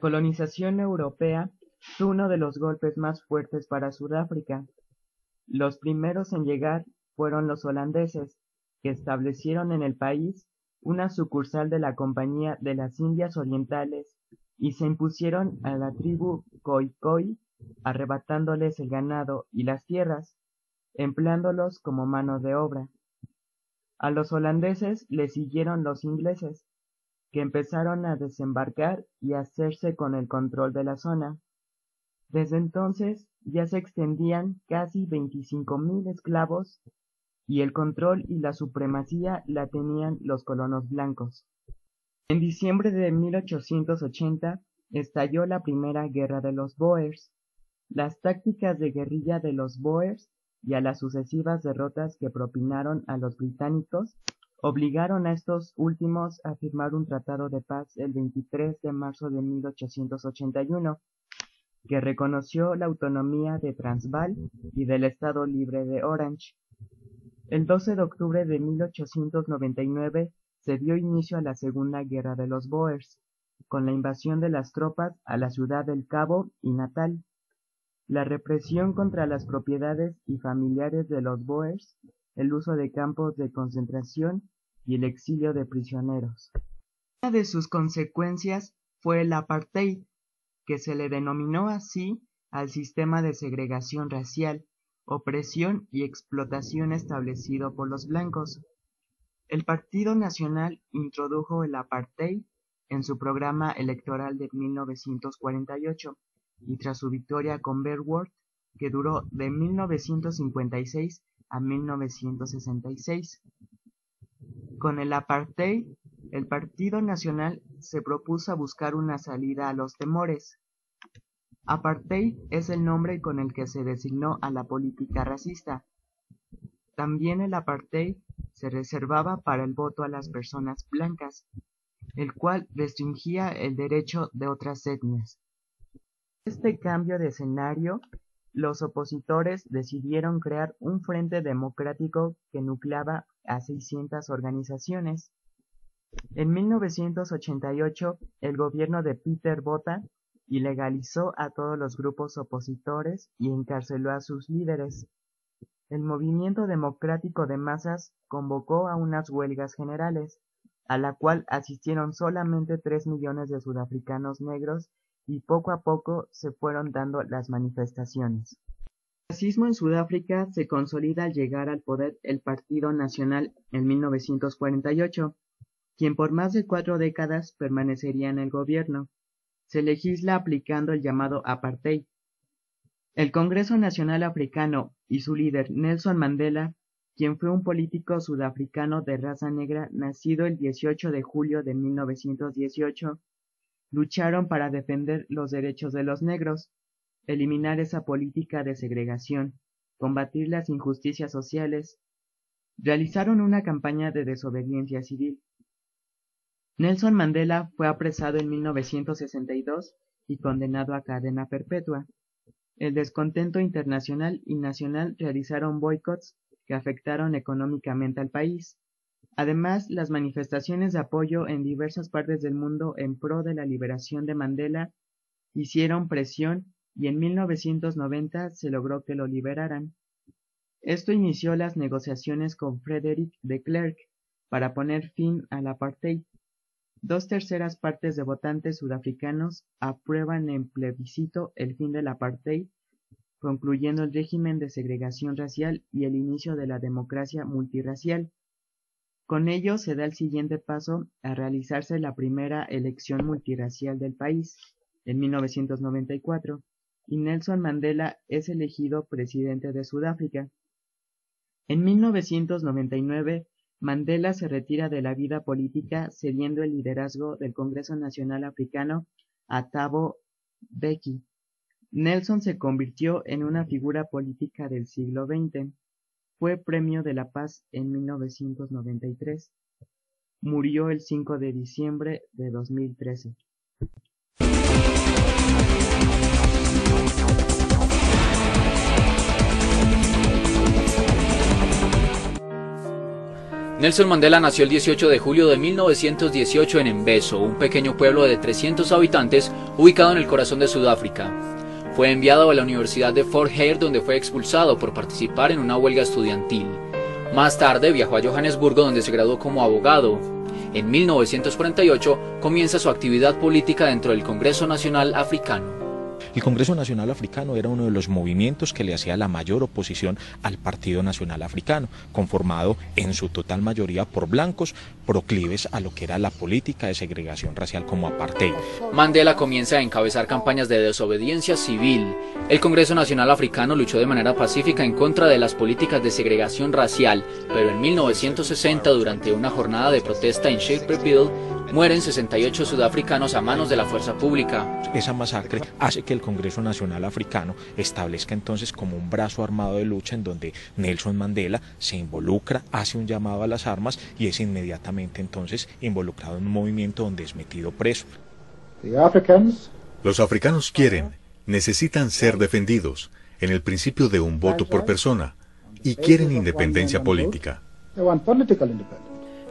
Colonización europea fue uno de los golpes más fuertes para Sudáfrica. Los primeros en llegar fueron los holandeses, que establecieron en el país una sucursal de la Compañía de las Indias Orientales y se impusieron a la tribu Khoikhoi, arrebatándoles el ganado y las tierras, empleándolos como mano de obra. A los holandeses les siguieron los ingleses, que empezaron a desembarcar y a hacerse con el control de la zona. Desde entonces ya se extendían casi 25.000 esclavos y el control y la supremacía la tenían los colonos blancos. En diciembre de 1880 estalló la primera guerra de los Boers. Las tácticas de guerrilla de los Boers y a las sucesivas derrotas que propinaron a los británicos obligaron a estos últimos a firmar un tratado de paz el 23 de marzo de 1881, que reconoció la autonomía de Transvaal y del Estado Libre de Orange. El 12 de octubre de 1899 se dio inicio a la Segunda Guerra de los Boers, con la invasión de las tropas a la ciudad del Cabo y Natal, la represión contra las propiedades y familiares de los Boers, el uso de campos de concentración y el exilio de prisioneros. Una de sus consecuencias fue el apartheid, que se le denominó así al sistema de segregación racial, opresión y explotación establecido por los blancos. El Partido Nacional introdujo el apartheid en su programa electoral de 1948 y tras su victoria con Verwoerd, que duró de 1956 a 1966. Con el apartheid, el Partido Nacional se propuso buscar una salida a los temores. Apartheid es el nombre con el que se designó a la política racista. También el apartheid se reservaba para el voto a las personas blancas, el cual restringía el derecho de otras etnias. Este cambio de escenario, los opositores decidieron crear un frente democrático que nucleaba a 600 organizaciones. En 1988, el gobierno de Pieter Botha ilegalizó a todos los grupos opositores y encarceló a sus líderes. El movimiento democrático de masas convocó a unas huelgas generales, a la cual asistieron solamente 3 millones de sudafricanos negros y poco a poco se fueron dando las manifestaciones. El racismo en Sudáfrica se consolida al llegar al poder el Partido Nacional en 1948, quien por más de 4 décadas permanecería en el gobierno. Se legisla aplicando el llamado apartheid. El Congreso Nacional Africano y su líder Nelson Mandela, quien fue un político sudafricano de raza negra nacido el 18 de julio de 1918, lucharon para defender los derechos de los negros, eliminar esa política de segregación, combatir las injusticias sociales. Realizaron una campaña de desobediencia civil. Nelson Mandela fue apresado en 1962 y condenado a cadena perpetua. El descontento internacional y nacional realizaron boicots que afectaron económicamente al país. Además, las manifestaciones de apoyo en diversas partes del mundo en pro de la liberación de Mandela hicieron presión y en 1990 se logró que lo liberaran. Esto inició las negociaciones con Frederick de Klerk para poner fin al apartheid. 2/3 partes de votantes sudafricanos aprueban en plebiscito el fin del apartheid, concluyendo el régimen de segregación racial y el inicio de la democracia multirracial. Con ello se da el siguiente paso a realizarse la primera elección multirracial del país, en 1994, y Nelson Mandela es elegido presidente de Sudáfrica. En 1999, Mandela se retira de la vida política cediendo el liderazgo del Congreso Nacional Africano a Thabo Mbeki. Nelson se convirtió en una figura política del siglo XX. Fue Premio de la Paz en 1993. Murió el 5 de diciembre de 2013. Nelson Mandela nació el 18 de julio de 1918 en Mbezo, un pequeño pueblo de 300 habitantes ubicado en el corazón de Sudáfrica. Fue enviado a la Universidad de Fort Hare, donde fue expulsado por participar en una huelga estudiantil. Más tarde viajó a Johannesburgo, donde se graduó como abogado. En 1948 comienza su actividad política dentro del Congreso Nacional Africano. El Congreso Nacional Africano era uno de los movimientos que le hacía la mayor oposición al Partido Nacional Africano, conformado en su total mayoría por blancos proclives a lo que era la política de segregación racial como apartheid. Mandela comienza a encabezar campañas de desobediencia civil. El Congreso Nacional Africano luchó de manera pacífica en contra de las políticas de segregación racial, pero en 1960, durante una jornada de protesta en Sharpeville, mueren 68 sudafricanos a manos de la fuerza pública. Esa masacre hace que el Congreso Nacional Africano establezca entonces como un brazo armado de lucha en donde Nelson Mandela se involucra, hace un llamado a las armas y es inmediatamente entonces involucrado en un movimiento donde es metido preso. Los africanos necesitan ser defendidos en el principio de un voto por persona y quieren independencia política.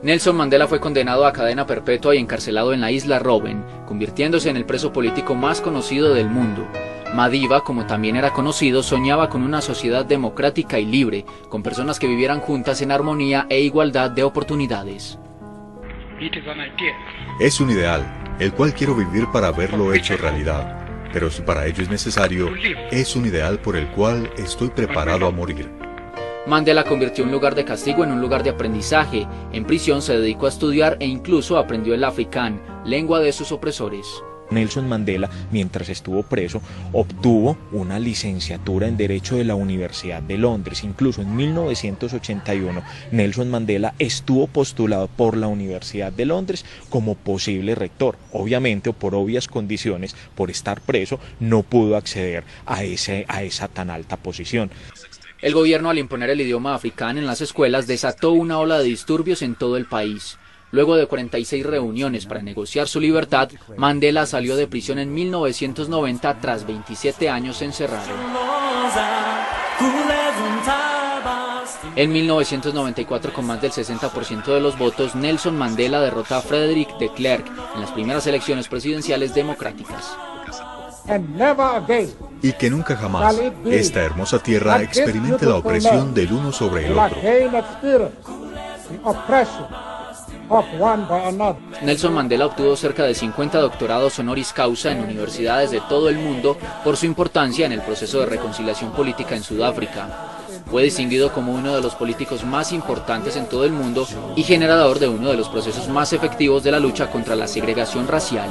Nelson Mandela fue condenado a cadena perpetua y encarcelado en la isla Robben, convirtiéndose en el preso político más conocido del mundo. Madiba, como también era conocido, soñaba con una sociedad democrática y libre, con personas que vivieran juntas en armonía e igualdad de oportunidades. Es un ideal, el cual quiero vivir para verlo hecho realidad, pero si para ello es necesario, es un ideal por el cual estoy preparado a morir. Mandela convirtió un lugar de castigo en un lugar de aprendizaje. En prisión se dedicó a estudiar e incluso aprendió el africán, lengua de sus opresores. Nelson Mandela, mientras estuvo preso, obtuvo una licenciatura en Derecho de la Universidad de Londres. Incluso en 1981, Nelson Mandela estuvo postulado por la Universidad de Londres como posible rector. Obviamente, o por obvias condiciones, por estar preso, no pudo acceder a esa tan alta posición. El gobierno, al imponer el idioma africano en las escuelas, desató una ola de disturbios en todo el país. Luego de 46 reuniones para negociar su libertad, Mandela salió de prisión en 1990 tras 27 años encerrado. En 1994, con más del 60% de los votos, Nelson Mandela derrota a Frederick de Klerk en las primeras elecciones presidenciales democráticas. Y que nunca jamás esta hermosa tierra experimente la opresión del uno sobre el otro. Nelson Mandela obtuvo cerca de 50 doctorados honoris causa en universidades de todo el mundo por su importancia en el proceso de reconciliación política en Sudáfrica. Fue distinguido como uno de los políticos más importantes en todo el mundo y generador de uno de los procesos más efectivos de la lucha contra la segregación racial.